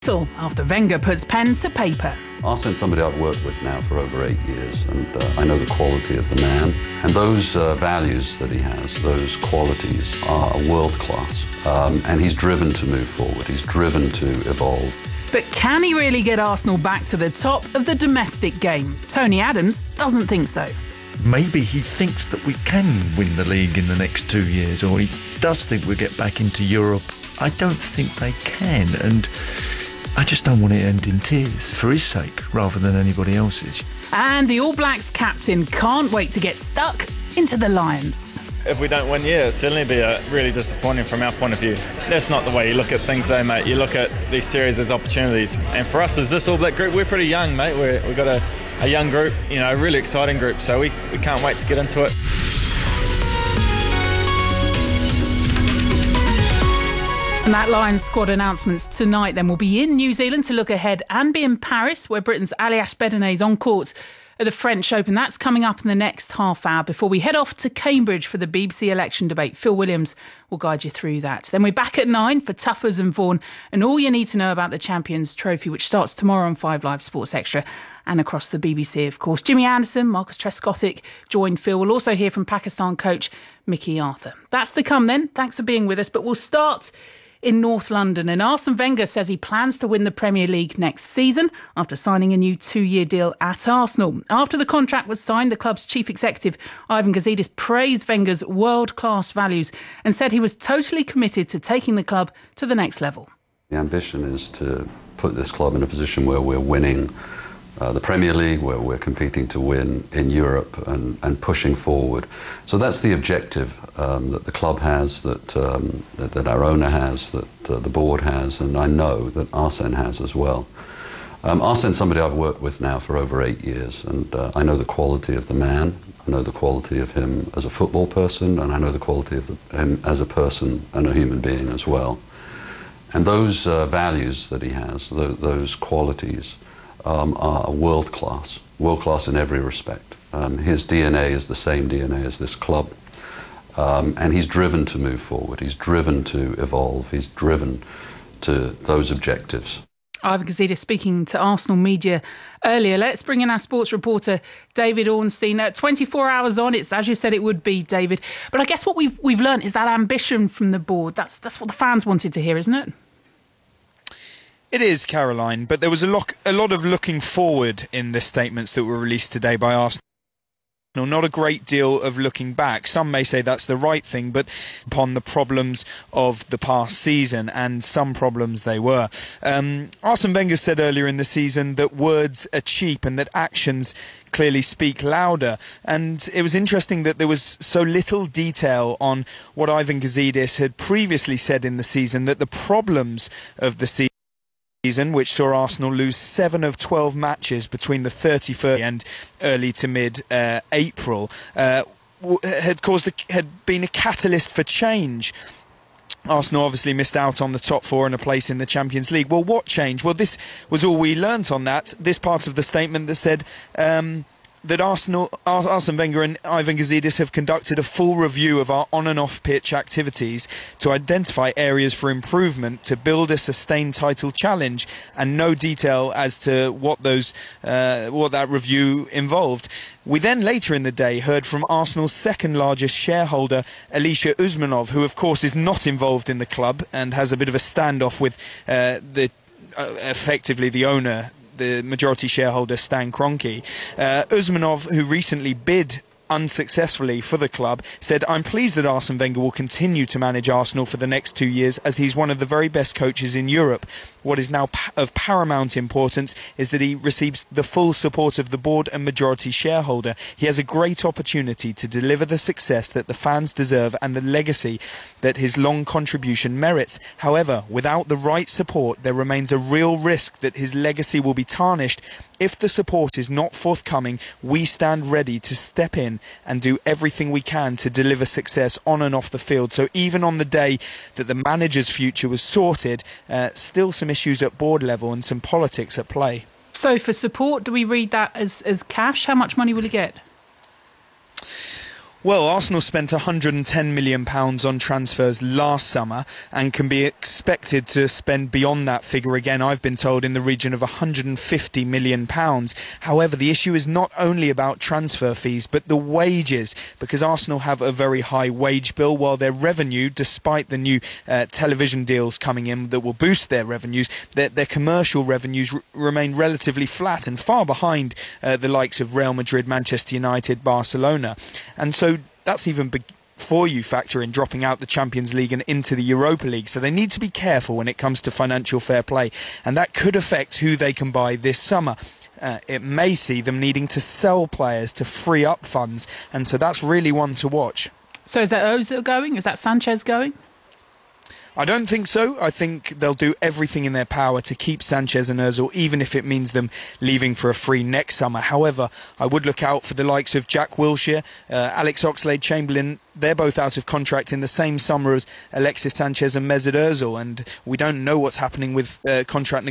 After Wenger puts pen to paper. Arsene's somebody I've worked with now for over 8 years, and I know the quality of the man. And those values that he has, those qualities, are world-class. And he's driven to move forward. He's driven to evolve. But can he really get Arsenal back to the top of the domestic game? Tony Adams doesn't think so. Maybe he thinks that we can win the league in the next 2 years, or he does think we'll get back into Europe. I don't think they can, and I just don't want it to end in tears, for his sake, rather than anybody else's. And the All Blacks captain can't wait to get stuck into the Lions. If we don't win, it'll certainly be really disappointing from our point of view. That's not the way you look at things though, mate. You look at these series as opportunities. And for us as this All Black group, we're pretty young, mate. We've got a young group, a really exciting group, so we can't wait to get into it. And that Lions squad announcements tonight then will be in New Zealand to look ahead and be in Paris, where Britain's Aliash Bedene is on court at the French Open. That's coming up in the next half hour before we head off to Cambridge for the BBC election debate. Phil Williams will guide you through that. Then we're back at 9 for Tuffers and Vaughan and all you need to know about the Champions Trophy, which starts tomorrow on 5 Live Sports Extra and across the BBC, of course. Jimmy Anderson, Marcus Trescothick joined Phil. We'll also hear from Pakistan coach Mickey Arthur. That's to come then. Thanks for being with us. But we'll start in North London, and Arsene Wenger says he plans to win the Premier League next season after signing a new 2-year deal at Arsenal. After the contract was signed, the club's chief executive, Ivan Gazidis, praised Wenger's world-class values and said he was totally committed to taking the club to the next level. The ambition is to put this club in a position where we're winning the Premier League, where we're competing to win in Europe and pushing forward. So that's the objective that the club has, that our owner has, that the board has, and I know that Arsene has as well. Arsene's somebody I've worked with now for over 8 years, and I know the quality of the man, I know the quality of him as a football person, and I know the quality of him as a person and a human being as well. And those values that he has, those qualities, are world-class in every respect. His DNA is the same DNA as this club, and he's driven to move forward, he's driven to evolve, he's driven to those objectives. Ivan Gazidis speaking to Arsenal media earlier. Let's bring in our sports reporter, David Ornstein. 24 hours on, it's as you said it would be, David. But I guess what we've learnt is that ambition from the board. That's what the fans wanted to hear, isn't it? It is, Caroline, but there was a lot of looking forward in the statements that were released today by Arsenal. Not a great deal of looking back. Some may say that's the right thing, but upon the problems of the past season, and some problems they were. Arsene Wenger said earlier in the season that words are cheap and that actions clearly speak louder. And it was interesting that there was so little detail on what Ivan Gazidis had previously said in the season, that the problems of the season, which saw Arsenal lose 7 of 12 matches between the 31st and early to mid-April, had been a catalyst for change. Arsenal obviously missed out on the top 4 and a place in the Champions League. Well, what changed? Well, this was all we learnt on that. This part of the statement that said that Arsene Wenger and Ivan Gazidis have conducted a full review of our on and off pitch activities to identify areas for improvement to build a sustained title challenge, and no detail as to what that review involved. We then later in the day heard from Arsenal's second largest shareholder, Alisher Usmanov, who of course is not involved in the club and has a bit of a standoff with effectively the owner, the majority shareholder Stan Kroenke. Usmanov, who recently bid unsuccessfully for the club, said, "I'm pleased that Arsene Wenger will continue to manage Arsenal for the next 2 years, as he's one of the very best coaches in Europe. What is now of paramount importance is that he receives the full support of the board and majority shareholder. He has a great opportunity to deliver the success that the fans deserve and the legacy that his long contribution merits. However, without the right support, there remains a real risk that his legacy will be tarnished. If the support is not forthcoming, we stand ready to step in and do everything we can to deliver success on and off the field." So even on the day that the manager's future was sorted, still some issues at board level and some politics at play. So for support, do we read that as cash? How much money will he get? Well, Arsenal spent £110 million on transfers last summer and can be expected to spend beyond that figure again, I've been told, in the region of £150 million. However, the issue is not only about transfer fees, but the wages, because Arsenal have a very high wage bill, while their revenue, despite the new television deals coming in that will boost their revenues, their commercial revenues remain relatively flat and far behind the likes of Real Madrid, Manchester United, Barcelona. And so that's even before you factor in dropping out the Champions League and into the Europa League. So they need to be careful when it comes to financial fair play, and that could affect who they can buy this summer. It may see them needing to sell players to free up funds, and so that's really one to watch. So is that Ozil going? Is that Sanchez going? I don't think so. I think they'll do everything in their power to keep Sanchez and Ozil, even if it means them leaving for a free next summer. However, I would look out for the likes of Jack Wilshere, Alex Oxlade-Chamberlain. They're both out of contract in the same summer as Alexis Sanchez and Mesut Ozil, and we don't know what's happening with contract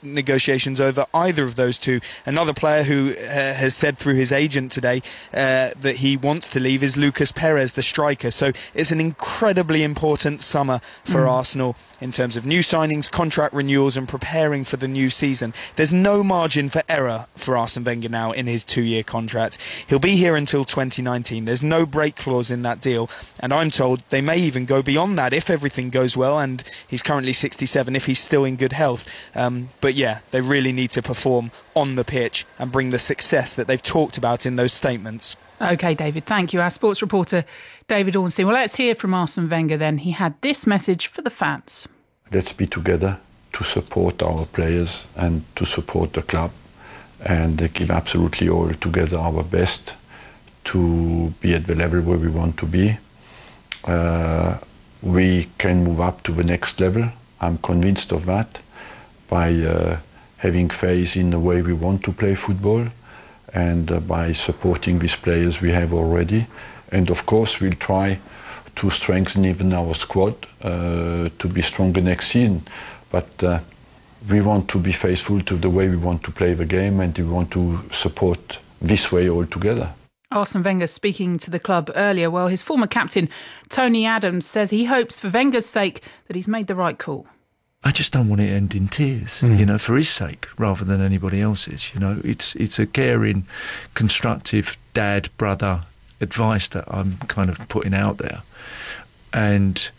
negotiations over either of those two. Another player who has said through his agent today that he wants to leave is Lucas Perez, the striker. So it's an incredibly important summer for Arsenal in terms of new signings, contract renewals and preparing for the new season. There's no margin for error for Arsene Wenger now in his 2-year contract. He'll be here until 2019. There's no break clause in that deal, and I'm told they may even go beyond that if everything goes well, and he's currently 67 if he's still in good health. But yeah, they really need to perform on the pitch and bring the success that they've talked about in those statements. OK, David, thank you. Our sports reporter, David Ornstein. Well, let's hear from Arsene Wenger then. He had this message for the fans. Let's be together to support our players and to support the club, and give absolutely all together our best to be at the level where we want to be. We can move up to the next level. I'm convinced of that by having faith in the way we want to play football, and by supporting these players we have already. And of course we'll try to strengthen even our squad to be stronger next season. But we want to be faithful to the way we want to play the game, and we want to support this way all together. Arsene Wenger speaking to the club earlier. Well, his former captain, Tony Adams, says he hopes for Wenger's sake that he's made the right call. I just don't want it to end in tears, for his sake rather than anybody else's. It's a caring, constructive dad, brother advice that I'm kind of putting out there. And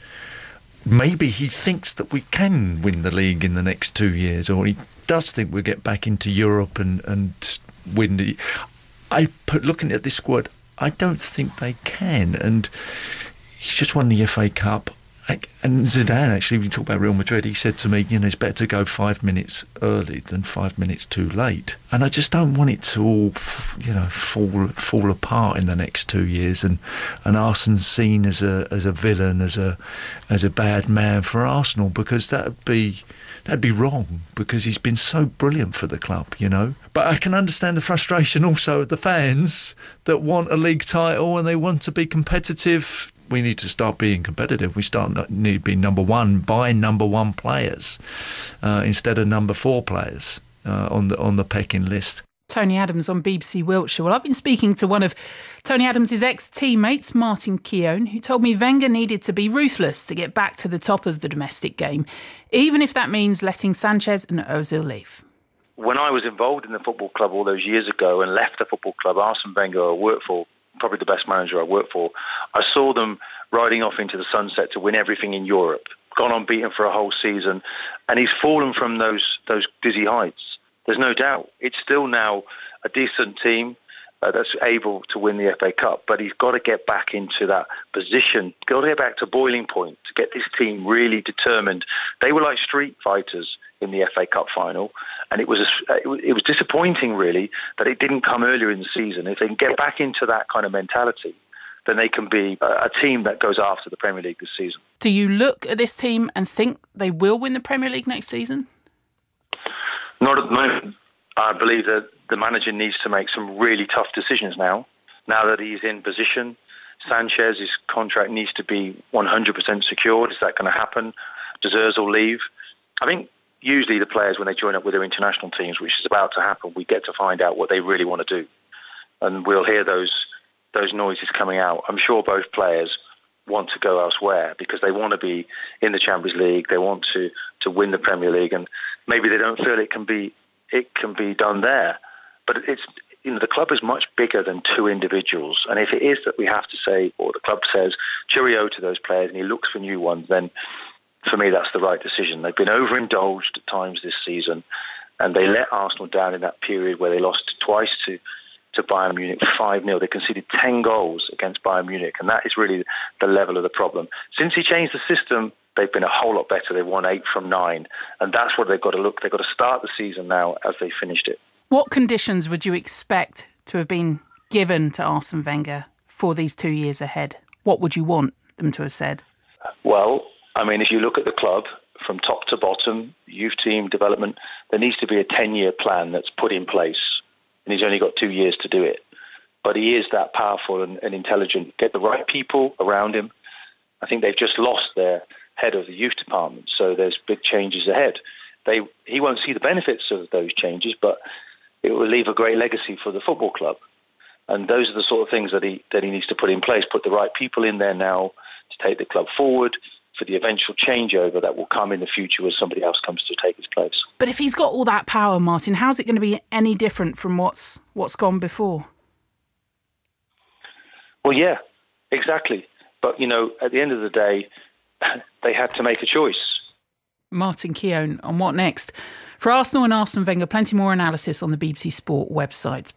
maybe he thinks that we can win the league in the next 2 years, or he does think we'll get back into Europe and win the... Looking at this squad, I don't think they can. And he's just won the FA Cup. And Zidane, actually, when we talk about Real Madrid, he said to me, it's better to go 5 minutes early than 5 minutes too late. And I just don't want it to all, fall apart in the next 2 years. And Arsene's seen as a villain, as a bad man for Arsenal, because that'd be wrong, because he's been so brilliant for the club, But I can understand the frustration also of the fans that want a league title and they want to be competitive. We need to start being competitive. We need to be number one, buy number one players instead of number 4 players on the pecking list. Tony Adams on BBC Wiltshire. Well, I've been speaking to one of Tony Adams' ex-teammates, Martin Keown, who told me Wenger needed to be ruthless to get back to the top of the domestic game, even if that means letting Sanchez and Ozil leave. When I was involved in the football club all those years ago and left the football club, Arsene Wenger, I worked for, probably the best manager I worked for, I saw them riding off into the sunset to win everything in Europe, gone unbeaten for a whole season, and he's fallen from those dizzy heights. There's no doubt. It's still now a decent team that's able to win the FA Cup, but he's got to get back into that position, got to get back to boiling point to get this team really determined. They were like street fighters in the FA Cup final, and it was disappointing, really, that it didn't come earlier in the season. If they can get back into that kind of mentality, then they can be a team that goes after the Premier League this season. Do you look at this team and think they will win the Premier League next season? Not at the moment. I believe that the manager needs to make some really tough decisions now that he's in position. Sanchez's contract needs to be 100% secured. Is that going to happen? Does Ozil leave? I think usually the players, when they join up with their international teams, which is about to happen, we get to find out what they really want to do. And we'll hear those those noises coming out, I'm sure both players want to go elsewhere because they want to be in the Champions League. They want to win the Premier League, and maybe they don't feel it can be done there. But it's, the club is much bigger than two individuals. And if it is that we have to say, or the club says, cheerio to those players and he looks for new ones, then for me that's the right decision. They've been overindulged at times this season, and they let Arsenal down in that period where they lost twice to Bayern Munich 5-0. They conceded 10 goals against Bayern Munich, and that is really the level of the problem. Since he changed the system, they've been a whole lot better. They've won 8 from 9, and that's what they've got to look. They've got to start the season now as they finished it. What conditions would you expect to have been given to Arsene Wenger for these 2 years ahead? What would you want them to have said? Well, I mean, if you look at the club from top to bottom, youth team development, there needs to be a 10-year plan that's put in place. And he's only got 2 years to do it. But he is that powerful and intelligent. Get the right people around him. I think they've just lost their head of the youth department, so there's big changes ahead. He won't see the benefits of those changes, but it will leave a great legacy for the football club. And those are the sort of things that he needs to put in place, put the right people in there now to take the club forward for the eventual changeover that will come in the future when somebody else comes to take his place. But if he's got all that power, Martin, how's it going to be any different from what's gone before? Well, yeah, exactly. But, at the end of the day, they had to make a choice. Martin Keown on What Next? For Arsenal and Arsene Wenger, plenty more analysis on the BBC Sport website.